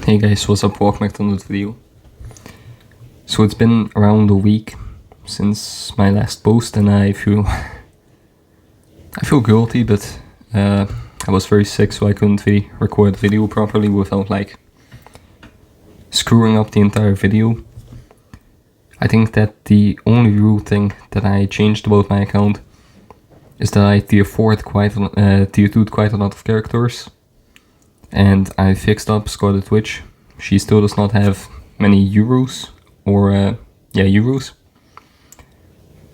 Hey guys, what's up? Welcome back to another video. So it's been around a week since my last post and I feel guilty, but I was very sick, so I couldn't really record the video properly without like screwing up the entire video. I think that the only real thing that I changed about my account is that I tier 2'd quite a lot of characters, and I fixed up Scarlet Witch. She still does not have many euros, euros.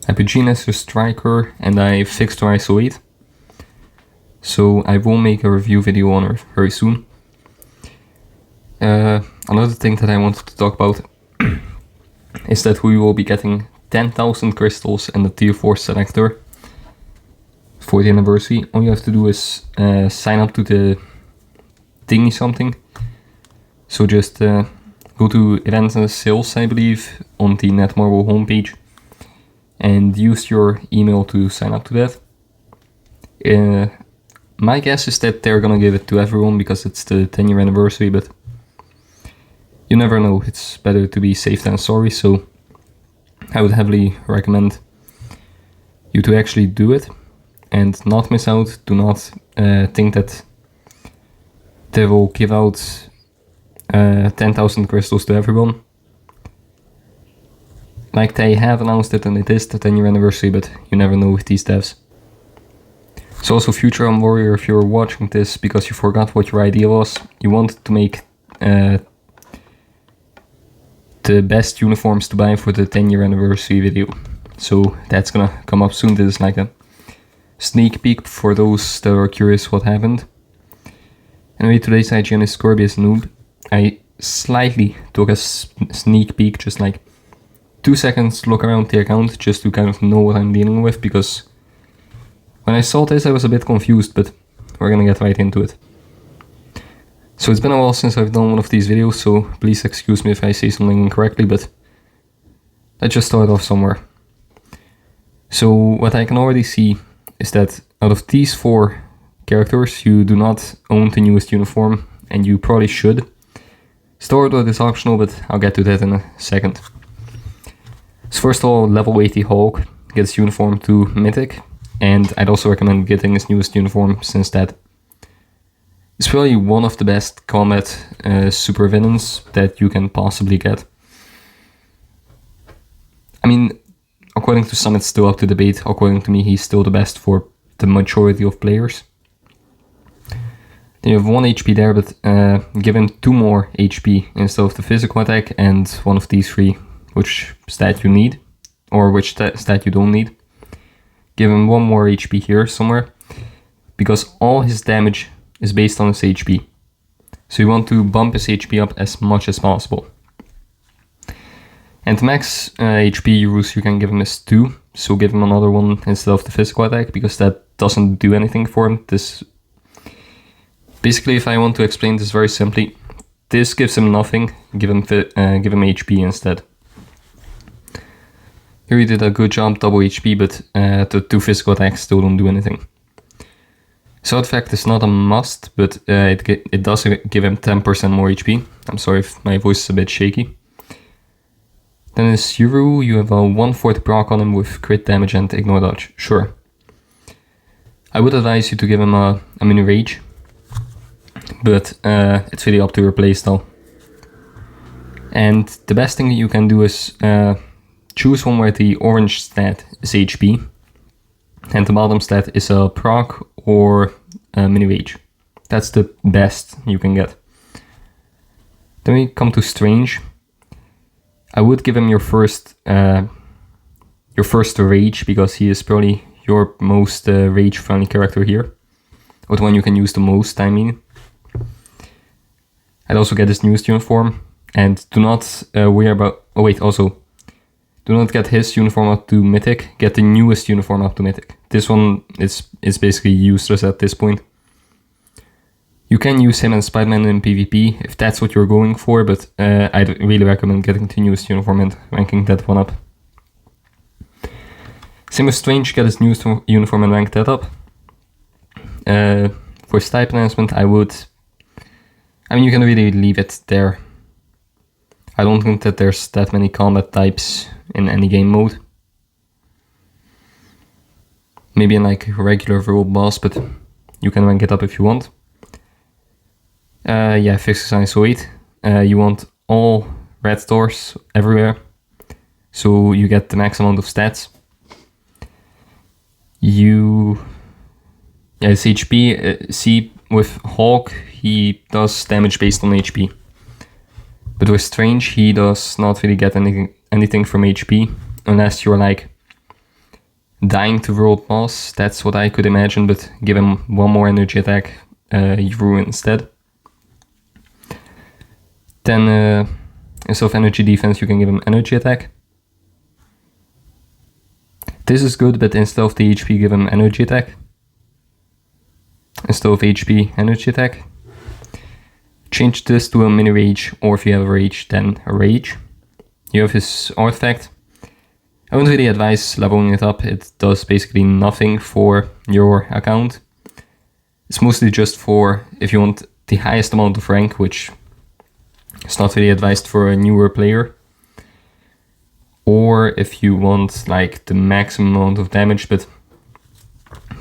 I put Jean as a striker, and I fixed her ISO 8. So I will make a review video on her very soon. Another thing that I wanted to talk about is that we will be getting 10,000 crystals and the tier 4 selector for the anniversary. All you have to do is sign up to the thingy something. So just go to events and sales, I believe, on the Netmarble homepage and use your email to sign up to that. My guess is that they're gonna give it to everyone because it's the 10-year anniversary, but you never know. It's better to be safe than sorry, so I would heavily recommend you to actually do it and not miss out. Do not think that they will give out 10,000 crystals to everyone. Like, they have announced it and it is the 10-year anniversary, but you never know with these devs. So also, future Warrior, if you're watching this because you forgot what your idea was, you wanted to make the best uniforms to buy for the 10-year anniversary video. So that's gonna come up soon. This is like a sneak peek for those that are curious what happened. Anyway, today's IGN is KIRBY Has a Noob. I slightly took a sneak peek, just like 2 seconds look around the account just to kind of know what I'm dealing with, because when I saw this I was a bit confused, but we're gonna get right into it. So it's been a while since I've done one of these videos, so please excuse me if I say something incorrectly, but let's just start off somewhere. So what I can already see is that out of these 4 characters, you do not own the newest uniform, and you probably should. Storyboard is optional, but I'll get to that in a second. So first of all, level 80 Hulk gets uniform to Mythic, and I'd also recommend getting his newest uniform, since that is probably one of the best combat super villains that you can possibly get. I mean, according to some it's still up to debate. According to me, he's still the best for the majority of players. Then you have 1 HP there, but give him 2 more HP instead of the physical attack and one of these 3, which stat you need, or which stat you don't need. Give him 1 more HP here somewhere, because all his damage is based on his HP. So you want to bump his HP up as much as possible. And max HP euros you can give him is 2, so give him another one instead of the physical attack, because that doesn't do anything for him. Basically, if I want to explain this very simply, this gives him nothing, give him HP instead. Here he did a good job, double HP, but the 2 physical attacks still don't do anything. Sword Fact is not a must, but it does give him 10% more HP. I'm sorry if my voice is a bit shaky. Then is Yuru. You have a 1/4 proc on him with crit damage and ignore dodge. Sure. I would advise you to give him a mini rage, but it's really up to your playstyle. And the best thing you can do is choose one where the orange stat is HP and the bottom stat is a proc or a mini rage. That's the best you can get. Then we come to Strange. I would give him your first rage, because he is probably your most rage friendly character here, or the one you can use the most, I mean. I'd also get his newest uniform, and do not worry about... Oh wait, also, do not get his uniform up to Mythic, get the newest uniform up to Mythic. This one is basically useless at this point. You can use him and Spider-Man in PvP if that's what you're going for, but I'd really recommend getting the newest uniform and ranking that one up. Same with Strange, get his newest uniform and rank that up. For Stipe enhancement, I would I mean, you can really leave it there. I don't think that there's that many combat types in any game mode. Maybe in like regular world boss, but you can rank it up if you want. Yeah, fixed ISO 8. You want all red doors everywhere, so you get the max amount of stats. His HP, see, with Hawk, he does damage based on HP. But with Strange, he does not really get anything from HP, unless you're like dying to world boss. That's what I could imagine, but give him one more energy attack, you ruin instead. Then, instead of energy defense, you can give him energy attack. This is good, but instead of the HP, give him energy attack. Instead of HP, energy attack. Change this to a mini rage, or if you have a rage, then a rage. You have his artifact. I wouldn't really advise leveling it up. It does basically nothing for your account. It's mostly just for if you want the highest amount of rank, which is not really advised for a newer player. Or if you want like the maximum amount of damage, but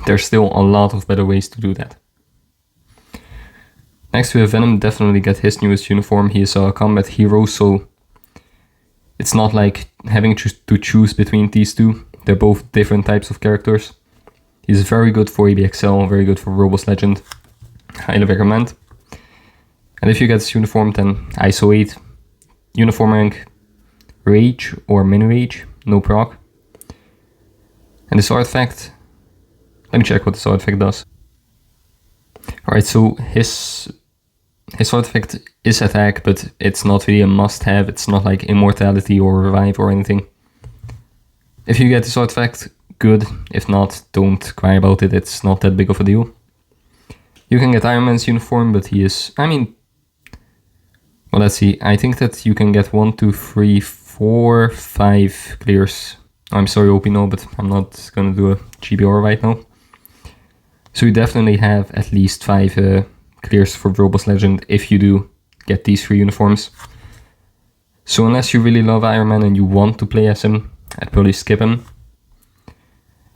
there's still a lot of better ways to do that. Next we have Venom. Definitely get his newest uniform. He is a combat hero, so it's not like having to choose between these two. They're both different types of characters. He's very good for ABXL, very good for Robust Legend. Highly recommend. And if you get this uniform, then ISO 8, uniform rank, rage or mini rage, no proc. And this artifact, let me check what this artifact does. Alright, so his artifact is attack, but it's not really a must-have. It's not like immortality or revive or anything. If you get this artifact, good. If not, don't cry about it. It's not that big of a deal. You can get Iron Man's uniform, but he is, I mean, well, let's see. I think that you can get 1, 2, 3, 4, 5 clears. I'm sorry, OP, no, but I'm not gonna do a GBR right now. So you definitely have at least 5 clears for Robust Legend if you do get these 3 uniforms. So unless you really love Iron Man and you want to play as him, I'd probably skip him.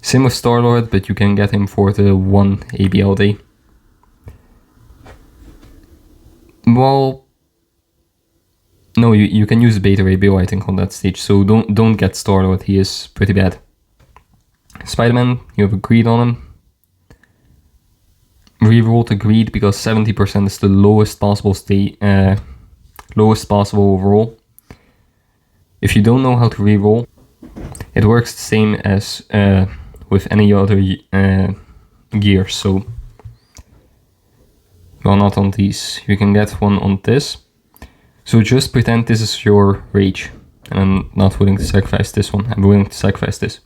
Same with Star-Lord, but you can get him for the 1 ABL day. Well, no, you can use Beta ABO, I think, on that stage, so don't get Star-Lord, he is pretty bad. Spider-Man, you have a greed on him. Reroll the greed because 70% is the lowest possible lowest possible roll. If you don't know how to reroll, it works the same as with any other gear, so well, not on these. You can get one on this. So just pretend this is your rage, and I'm not willing to sacrifice this one. I'm willing to sacrifice this.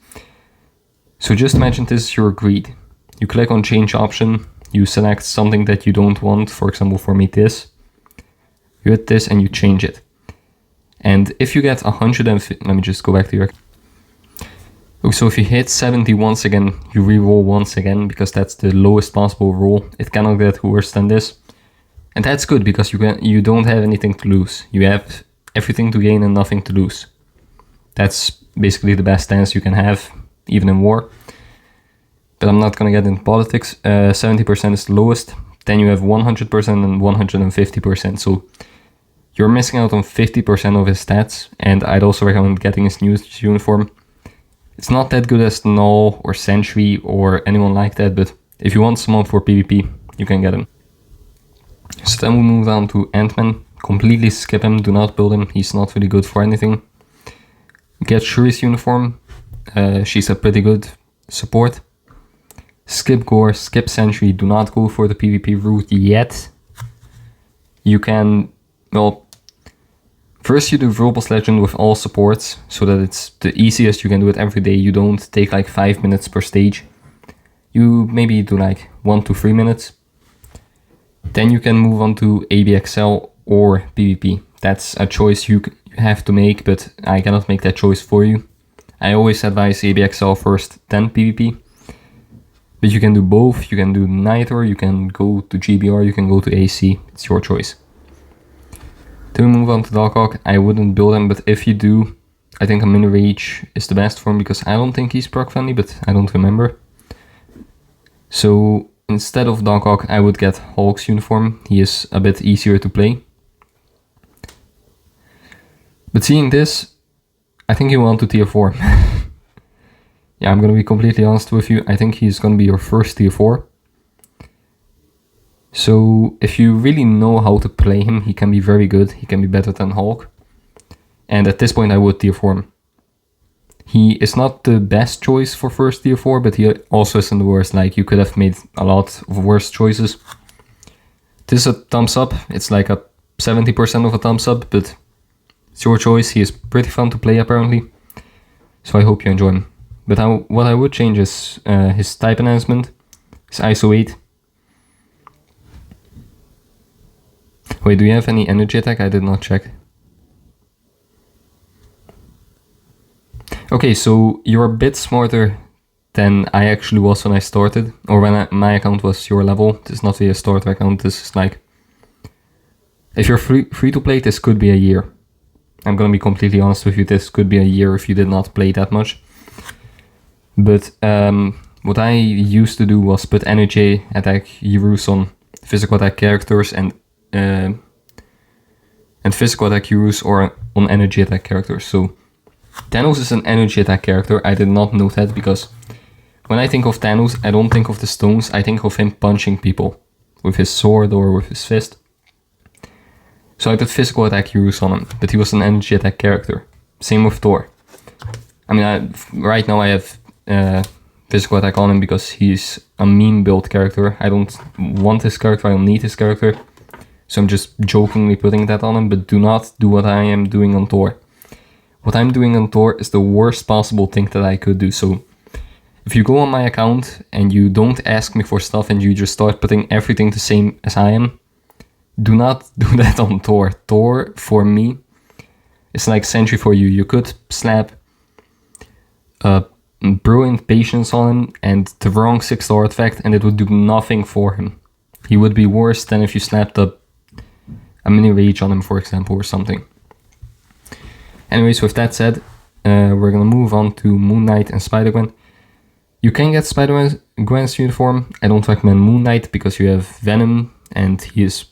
So just imagine this is your greed. You click on change option. You select something that you don't want, for example, for me this. You hit this and you change it. And if you get 150, let me just go back to your... Okay, so if you hit 70 once again, you reroll once again, because that's the lowest possible roll. It cannot get worse than this. And that's good, because you don't have anything to lose. You have everything to gain and nothing to lose. That's basically the best stance you can have, even in war. But I'm not gonna get into politics. 70% is the lowest. Then you have 100% and 150%. So you're missing out on 50% of his stats. And I'd also recommend getting his newest uniform. It's not that good as Null or Sentry or anyone like that, but if you want someone for PvP, you can get him. So then we move on to Ant-Man. Completely skip him, do not build him, he's not really good for anything. Get Shuri's uniform, she's a pretty good support. Skip Gore, skip Sentry, do not go for the PvP route yet. You can, well, first you do Robust Legend with all supports, so that it's the easiest, you can do it every day, you don't take like 5 minutes per stage. You maybe do like 1 to 3 minutes. Then you can move on to ABXL or PvP. That's a choice you have to make, but I cannot make that choice for you. I always advise ABXL first, then PvP. But you can do both, you can do Nitro, you can go to GBR, you can go to AC, it's your choice. To move on to Darkhawk, I wouldn't build him, but if you do, I think a mini rage is the best for him because I don't think he's proc friendly, but I don't remember. So instead of Darkhawk, I would get Hulk's uniform. He is a bit easier to play. But seeing this, I think you want to tier 4. Yeah, I'm gonna be completely honest with you. I think he's gonna be your first tier 4. So if you really know how to play him, he can be very good. He can be better than Hulk. And at this point I would tier 4 him. He is not the best choice for first tier 4, but he also isn't the worst. Like, you could have made a lot of worse choices. This is a thumbs up. It's like a 70% of a thumbs up, but it's your choice. He is pretty fun to play apparently. So I hope you enjoy him. But what I would change is his type enhancement, his ISO 8. Wait, do you have any energy attack? I did not check. Okay, so you're a bit smarter than I actually was when I started, or when my account was your level. This is not really a starter account, this is like... If you're free to play, this could be a year. I'm gonna be completely honest with you, this could be a year if you did not play that much. But what I used to do was put energy attack Euros on physical attack characters and physical attack Euros or on energy attack characters. So Thanos is an energy attack character. I did not know that because when I think of Thanos, I don't think of the stones. I think of him punching people with his sword or with his fist. So I put physical attack Euros on him, but he was an energy attack character. Same with Thor. I mean, right now I have physical attack on him because he's a meme build character. I don't want his character, I don't need his character. So I'm just jokingly putting that on him, but do not do what I am doing on Thor. What I'm doing on Thor is the worst possible thing that I could do. So if you go on my account and you don't ask me for stuff and you just start putting everything the same as I am, do not do that on Thor. Thor, for me, is like Sentry for you. You could slap Brilliant Patience on him and the wrong 6-star artifact and it would do nothing for him. He would be worse than if you slapped a mini rage on him, for example, or something. Anyways, with that said, we're gonna move on to Moon Knight and Spider-Gwen. You can get Spider-Gwen's uniform. I don't recommend Moon Knight because you have Venom and he is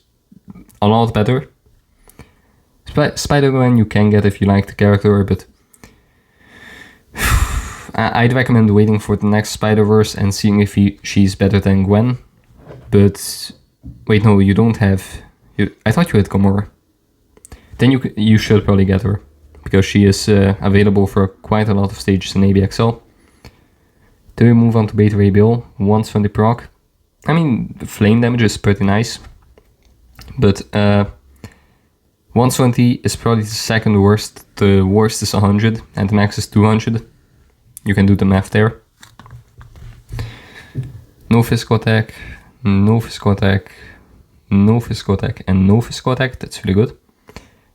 a lot better. Spider-Gwen you can get if you like the character, but I'd recommend waiting for the next Spider-Verse and seeing if she's better than Gwen. But wait, no, you don't have... I thought you had Gamora. Then you should probably get her, because she is available for quite a lot of stages in ABXL. Then we move on to Beta Ray Bill, 120 proc. I mean, the flame damage is pretty nice, but 120 is probably the second worst. The worst is 100 and the max is 200. You can do the math there. No physical attack, no physical attack, no physical attack, and no physical attack. That's really good.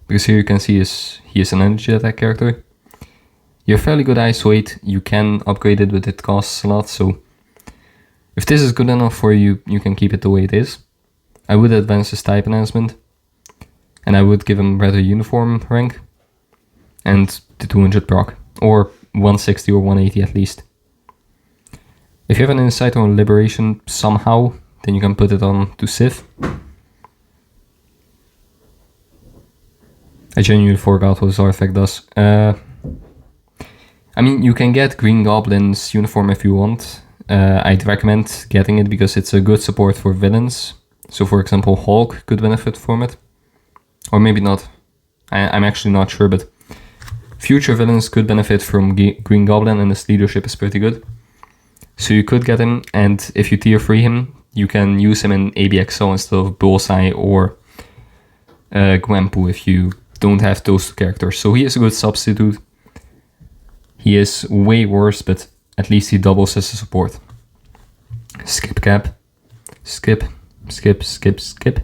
Because here you can see he is an energy attack character. You have fairly good ISO 8. You can upgrade it, but it costs a lot. So if this is good enough for you, you can keep it the way it is. I would advance his type enhancement. And I would give him rather uniform rank. And the 200 proc. Or 160 or 180 at least. If you have an insight on liberation somehow, then you can put it on to Sif. I genuinely forgot what this artifact does. I mean, you can get Green Goblin's uniform if you want. I'd recommend getting it because it's a good support for villains. So for example, Hulk could benefit from it. Or maybe not. I'm actually not sure, but future villains could benefit from Green Goblin and his leadership is pretty good. So you could get him, and if you tier 3 him, you can use him in ABXO instead of Bullseye or Gwenpool if you don't have those two characters. So he is a good substitute. He is way worse, but at least he doubles as a support. Skip cap. Skip, skip, skip, skip.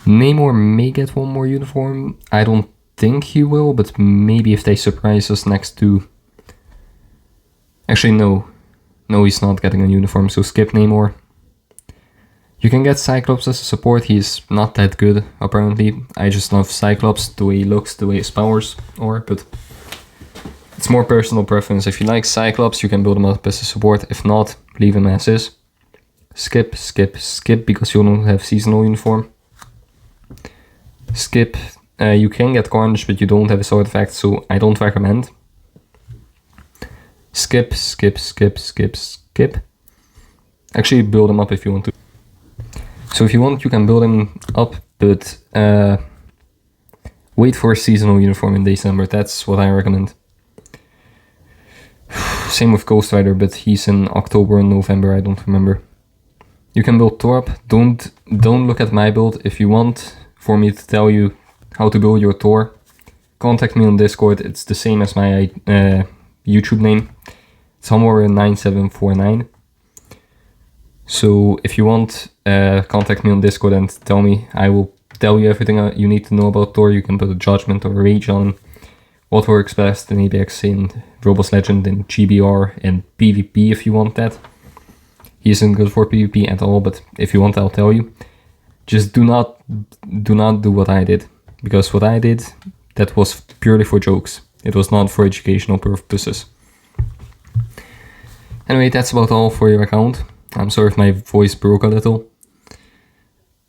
Namor may get one more uniform. I don't think he will, but maybe if they surprise us next to... Actually, no. No, he's not getting a uniform, so skip Namor. You can get Cyclops as a support. He's not that good, apparently. I just love Cyclops, the way he looks, the way his powers are, but it's more personal preference. If you like Cyclops, you can build him up as a support. If not, leave him as is. Skip, skip, skip, because you don't have seasonal uniform. Skip. You can get Carnage, but you don't have a sword effect, so I don't recommend. Skip, skip, skip, skip, skip. Actually, build him up if you want to. So if you want, you can build him up, but wait for a seasonal uniform in December. That's what I recommend. Same with Ghost Rider, but he's in October and November, I don't remember. You can build Thor up. Don't look at my build. If you want for me to tell you how to build your Thor, contact me on Discord. It's the same as my YouTube name. It's Homeware9749. So if you want, contact me on Discord and tell me. I will tell you everything you need to know about Thor. You can put a judgment or a rage on what works best in ABX, in Roblox Legend, in GBR, and PvP if you want that. He isn't good for PvP at all, but if you want, I'll tell you. Just do not do what I did, because what I did, that was purely for jokes. It was not for educational purposes. Anyway, that's about all for your account. I'm sorry if my voice broke a little.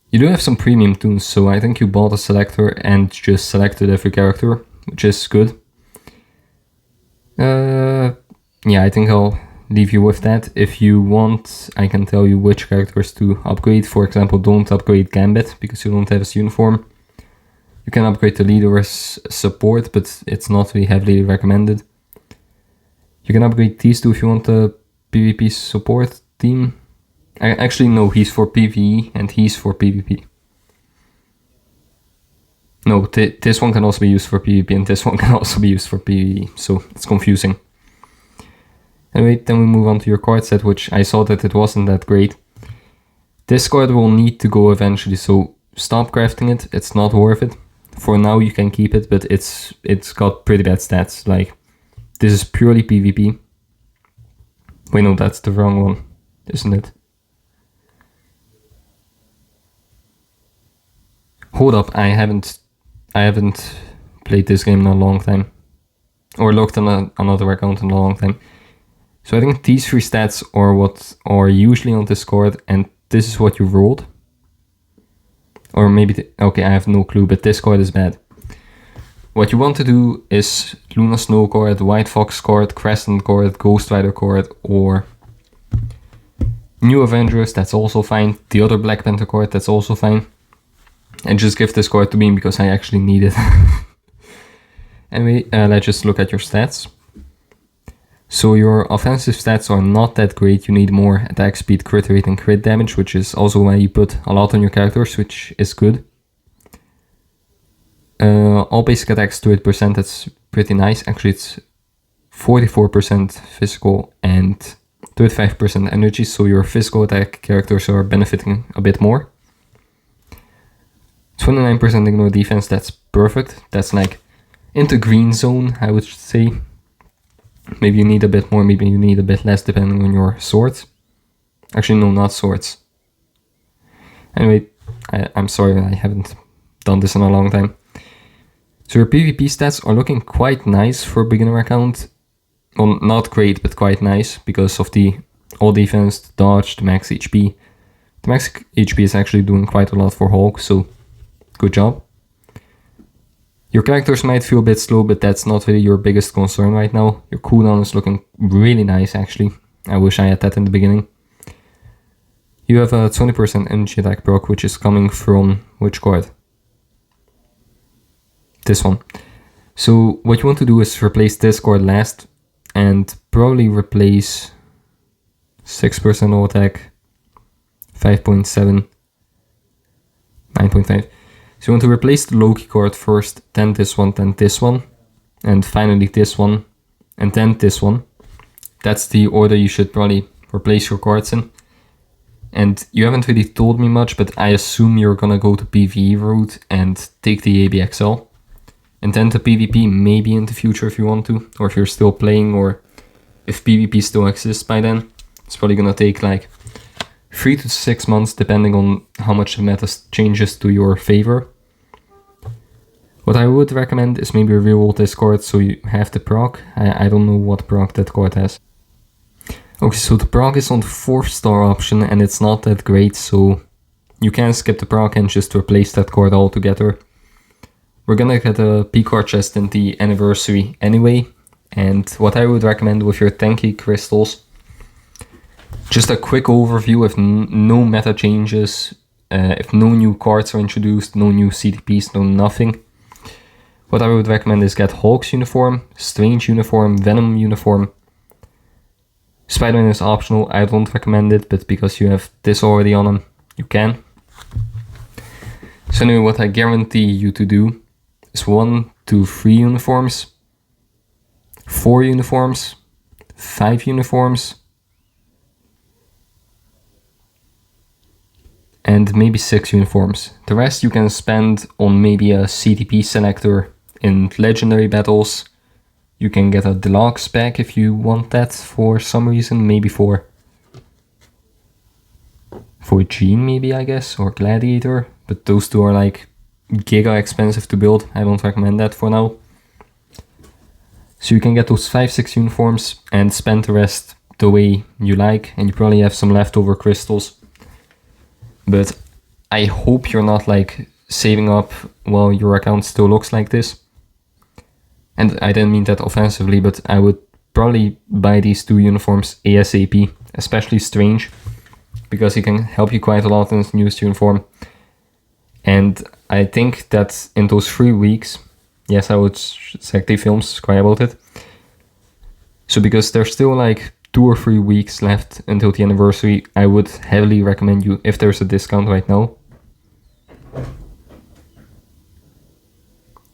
You do have some premium toons, so I think you bought a selector and just selected every character, which is good. Yeah, I think I'll leave you with that. If you want, I can tell you which characters to upgrade. For example, don't upgrade Gambit, because you don't have his uniform. You can upgrade the leader as support, but it's not really heavily recommended. You can upgrade these two if you want a PvP support team. Actually, no, he's for PvE and he's for PvP. No, this one can also be used for PvP and this one can also be used for PvE, so it's confusing. Anyway, then we move on to your card set, which I saw that it wasn't that great. This card will need to go eventually, so stop crafting it, it's not worth it. For now you can keep it, but it's got pretty bad stats. Like, this is purely PvP. Wait, no, that's the wrong one, isn't it? Hold up, I haven't played this game in a long time. Or looked on another account in a long time. So I think these three stats are what are usually on this card, and this is what you rolled. Or maybe, okay, I have no clue, but this card is bad. What you want to do is Luna Snow card, White Fox card, Crescent card, Ghost Rider card, or New Avengers, that's also fine. The other Black Panther card, that's also fine. And just give this card to me because I actually need it. Anyway, let's just look at your stats. So your offensive stats are not that great. You need more attack speed, crit rate, and crit damage, which is also why you put a lot on your characters, which is good. All basic attacks to 8%, that's pretty nice. Actually, it's 44% physical and 35% energy, so your physical attack characters are benefiting a bit more. 29% ignore defense, that's perfect. That's like into green zone, I would say. Maybe you need a bit more, maybe you need a bit less, depending on your swords. Actually, no, not swords. Anyway, I'm sorry, I haven't done this in a long time. So your PvP stats are looking quite nice for a beginner account. Well, not great, but quite nice, because of the all defense, the dodge, the max HP. The max HP is actually doing quite a lot for Hulk, so good job. Your characters might feel a bit slow, but that's not really your biggest concern right now. Your cooldown is looking really nice, actually. I wish I had that in the beginning. You have a 20% energy attack proc, which is coming from which card? This one. So what you want to do is replace this card last, and probably replace 6% all attack, 5.7, 9.5. So you want to replace the Loki card first, then this one, and finally this one, and then this one. That's the order you should probably replace your cards in. And you haven't really told me much, but I assume you're gonna go to PvE route and take the ABXL. And then to PvP maybe in the future if you want to, or if you're still playing, or if PvP still exists by then. It's probably gonna take like 3 to 6 months depending on how much the meta changes to your favor. What I would recommend is maybe reroll this card so you have the proc. I don't know what proc that card has. Okay, so the proc is on the 4th star option and it's not that great, so you can skip the proc and just replace that card altogether. We're gonna get a P-card chest in the anniversary anyway, and what I would recommend with your tanky crystals, just a quick overview if no meta changes, if no new cards are introduced, no new CTPs, no nothing. What I would recommend is get Hulk's uniform, Strange uniform, Venom uniform. Spider-Man is optional, I don't recommend it, but because you have this already on him, you can. So anyway, what I guarantee you to do is 1 to 3 uniforms, 4 uniforms, 5 uniforms, and maybe 6 uniforms. The rest you can spend on maybe a CTP selector in legendary battles. You can get a deluxe pack if you want that for some reason, maybe for Gene maybe, I guess, or Gladiator, but those two are like giga expensive to build. I don't recommend that for now. So you can get those 5-6 uniforms and spend the rest the way you like, and you probably have some leftover crystals. But I hope you're not like saving up while your account still looks like this. And I didn't mean that offensively, but I would probably buy these 2 uniforms ASAP, especially Strange, because he can help you quite a lot in his newest uniform. And I think that in those 3 weeks, yes, I would exactly cry about it. So because there's still like 2 or 3 weeks left until the anniversary, I would heavily recommend you, if there's a discount right now.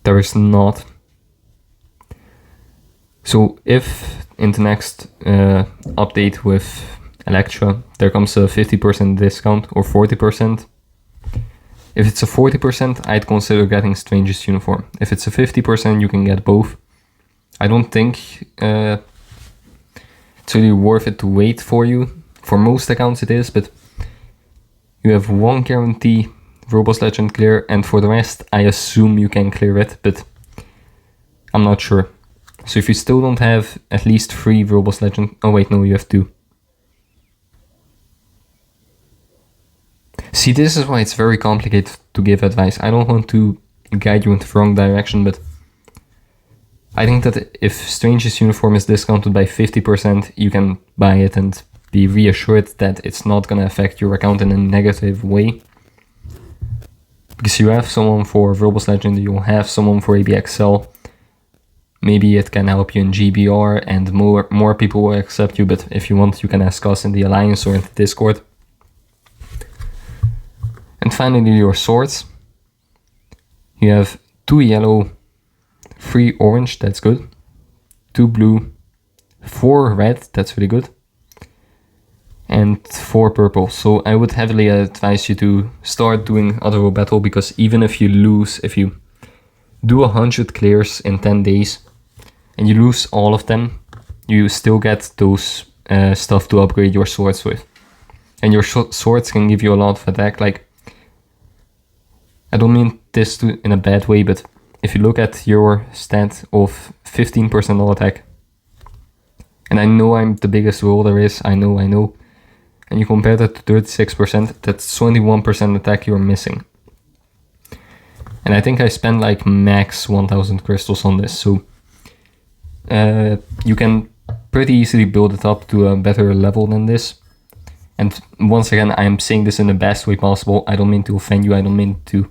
There is not. So if in the next update with Elektra there comes a 50% discount or 40%, if it's a 40%, I'd consider getting Strange's uniform. If it's a 50%, you can get both. I don't think it's really worth it to wait for you. For most accounts it is, but you have 1 guarantee Robust Legend clear, and for the rest I assume you can clear it, but I'm not sure. So if you still don't have at least 3 Robust Legend... Oh wait, no, you have 2. See, this is why it's very complicated to give advice. I don't want to guide you in the wrong direction, but I think that if Strange's uniform is discounted by 50%, you can buy it and be reassured that it's not going to affect your account in a negative way. Because you have someone for Robust Legend, you'll have someone for ABXL. Maybe it can help you in GBR and more people will accept you, but if you want, you can ask us in the Alliance or in the Discord. And finally, your swords. You have 2 yellow, 3 orange, that's good. 2 blue, 4 red, that's really good. And 4 purple. So I would heavily advise you to start doing other battle, because even if you lose, if you do 100 clears in 10 days and you lose all of them, you still get those stuff to upgrade your swords with. And your swords can give you a lot of attack. Like, I don't mean this in a bad way, but if you look at your stat of 15% all attack, and I know I'm the biggest roll there is, I know, and you compare that to 36%, that's 21% attack you're missing. And I think I spent like max 1000 crystals on this, so you can pretty easily build it up to a better level than this. And once again, I'm saying this in the best way possible. I don't mean to offend you, I don't mean to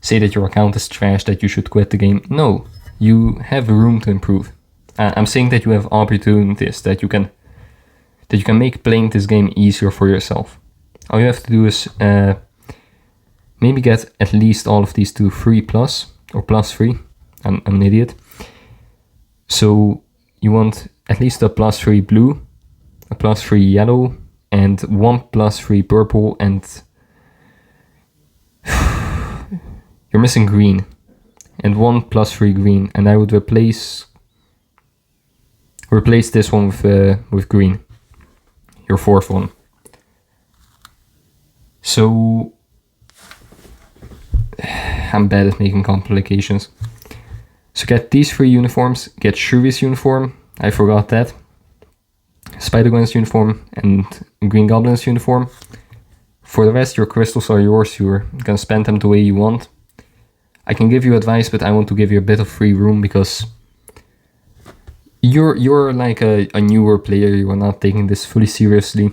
say that your account is trash, that you should quit the game. No, you have room to improve. I'm saying that you have opportunities, that you can make playing this game easier for yourself. All you have to do is maybe get at least all of these to 3+, or +3. I'm an idiot. So you want at least a +3 blue, a +3 yellow, and 1 +3 purple, and you're missing green, and 1 +3 green, and I would replace this one with green, your 4th one. So I'm bad at making complications. So get these 3 uniforms, get Shuri's uniform, I forgot that, Spider-Gwen's uniform, and Green Goblin's uniform. For the rest, your crystals are yours, you're gonna spend them the way you want. I can give you advice, but I want to give you a bit of free room because you're like a newer player, you are not taking this fully seriously.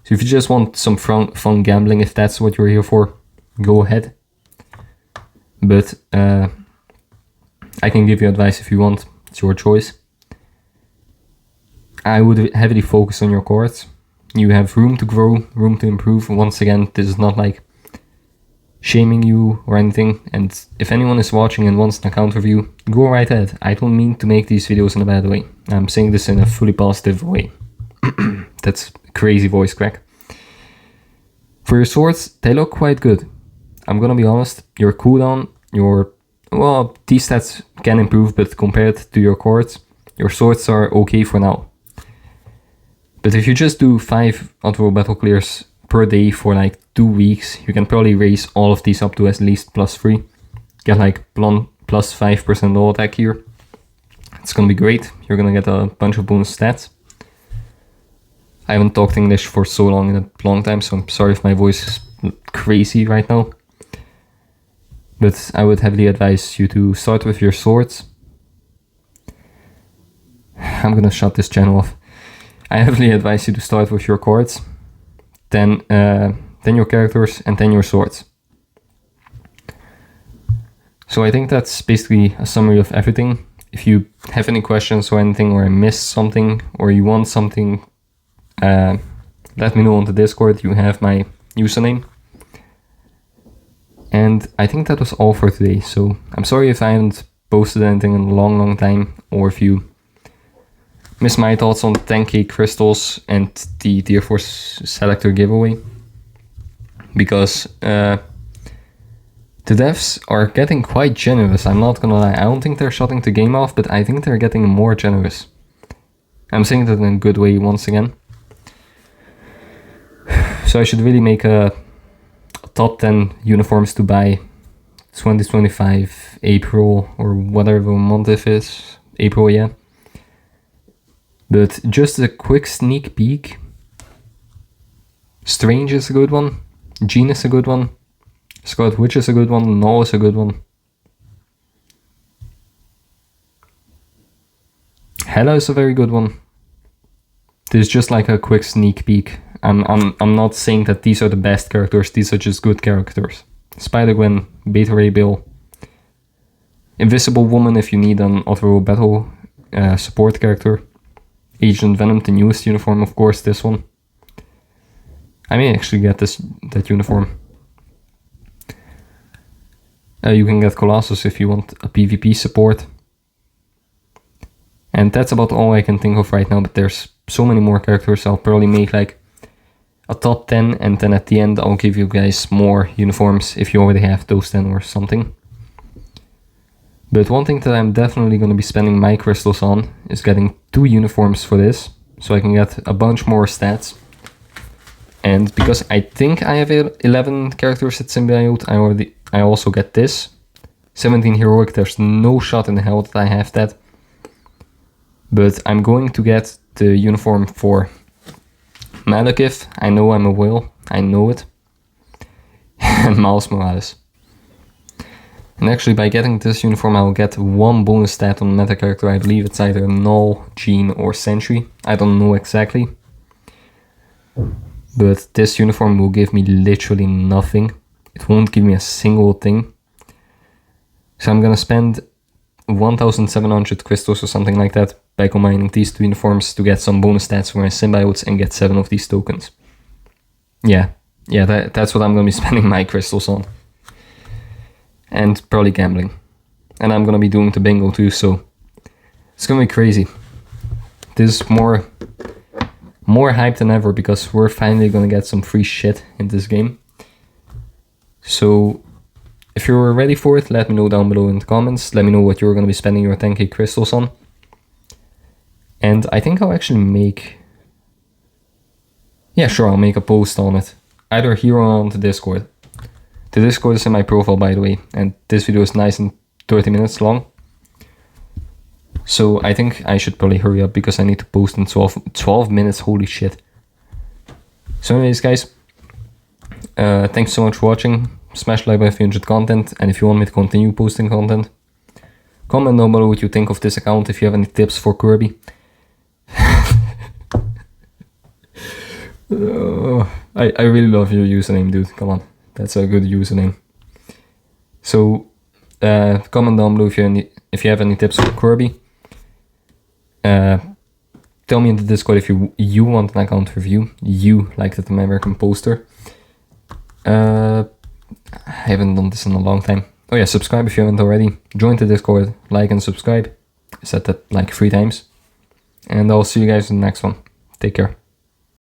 So if you just want some fun gambling, if that's what you're here for, go ahead. But I can give you advice if you want, it's your choice. I would heavily focus on your cards. You have room to grow, room to improve. Once again, this is not like shaming you or anything, and if anyone is watching and wants an account review, go right ahead. I don't mean to make these videos in a bad way. I'm saying this in a fully positive way. That's crazy voice crack. For your swords, they look quite good. I'm gonna be honest, your cooldown, well, these stats can improve, but compared to your cards, your swords are okay for now. But if you just do 5 auto battle clears per day for like 2 weeks, you can probably raise all of these up to at least +3. Get like +5% all attack here. It's gonna be great. You're gonna get a bunch of bonus stats. I haven't talked English for so long in a long time, so I'm sorry if my voice is crazy right now. But I would heavily advise you to start with your swords. I'm gonna shut this channel off. I heavily advise you to start with your cards, then your characters, and then your swords. So I think that's basically a summary of everything. If you have any questions or anything, or I missed something, or you want something, let me know on the Discord. You have my username. And I think that was all for today. So I'm sorry if I haven't posted anything in a long time, or if you missed my thoughts on 10k crystals and the Tier 4 selector giveaway. Because the devs are getting quite generous, I'm not gonna lie. I don't think they're shutting the game off, but I think they're getting more generous. I'm saying that in a good way once again. So I should really make a top 10 uniforms to buy 2025 April or whatever month it is. April, yeah. But just a quick sneak peek. Strange is a good one. Jean is a good one. Scarlet Witch is a good one. Null is a good one. Hela is a very good one. This is just like a quick sneak peek. I'm not saying that these are the best characters, these are just good characters. Spider-Gwen, Beta Ray Bill, Invisible Woman if you need an auto battle support character, Agent Venom, the newest uniform, of course, this one. I may actually get that uniform. You can get Colossus if you want a PvP support. And that's about all I can think of right now, but there's so many more characters. I'll probably make like a top 10, and then at the end I'll give you guys more uniforms if you already have those 10 or something. But one thing that I'm definitely going to be spending my crystals on is getting 2 uniforms for this, so I can get a bunch more stats. And because I think I have 11 characters at Symbiote, I also get this. 17 Heroic, there's no shot in hell that I have that. But I'm going to get the uniform for Malekith. I know I'm a whale, I know it. And Miles Morales. And actually by getting this uniform I will get 1 bonus stat on meta character. I believe it's either Null, Jean or Sentry. I don't know exactly. But this uniform will give me literally nothing. It won't give me a single thing. So I'm gonna spend 1700 crystals or something like that by combining these 2 uniforms to get some bonus stats for my symbiotes and get 7 of these tokens. Yeah, that's what I'm gonna be spending my crystals on. And probably gambling. And I'm gonna be doing the bingo too, so it's gonna be crazy. This is more hype than ever because we're finally gonna get some free shit in this game. So if you're ready for it, let me know down below in the comments. Let me know what you're gonna be spending your 10k crystals on. And I think I'll actually make... Yeah, sure, I'll make a post on it. either here or on the Discord. The Discord is in my profile, by the way, and this video is nice and 30 minutes long. So I think I should probably hurry up because I need to post in 12 minutes, holy shit. So anyways guys, thanks so much for watching. Smash like button if you enjoyed content, and if you want me to continue posting content, comment down below what you think of this account, if you have any tips for Kirby. I really love your username, dude. Come on, that's a good username. So comment down below if you have any tips for Kirby. Tell me in the Discord if you want an account review. You like that American poster. I haven't done this in a long time. Oh yeah, subscribe if you haven't already. Join the Discord, like and subscribe. I said that like 3 times. And I'll see you guys in the next one. Take care.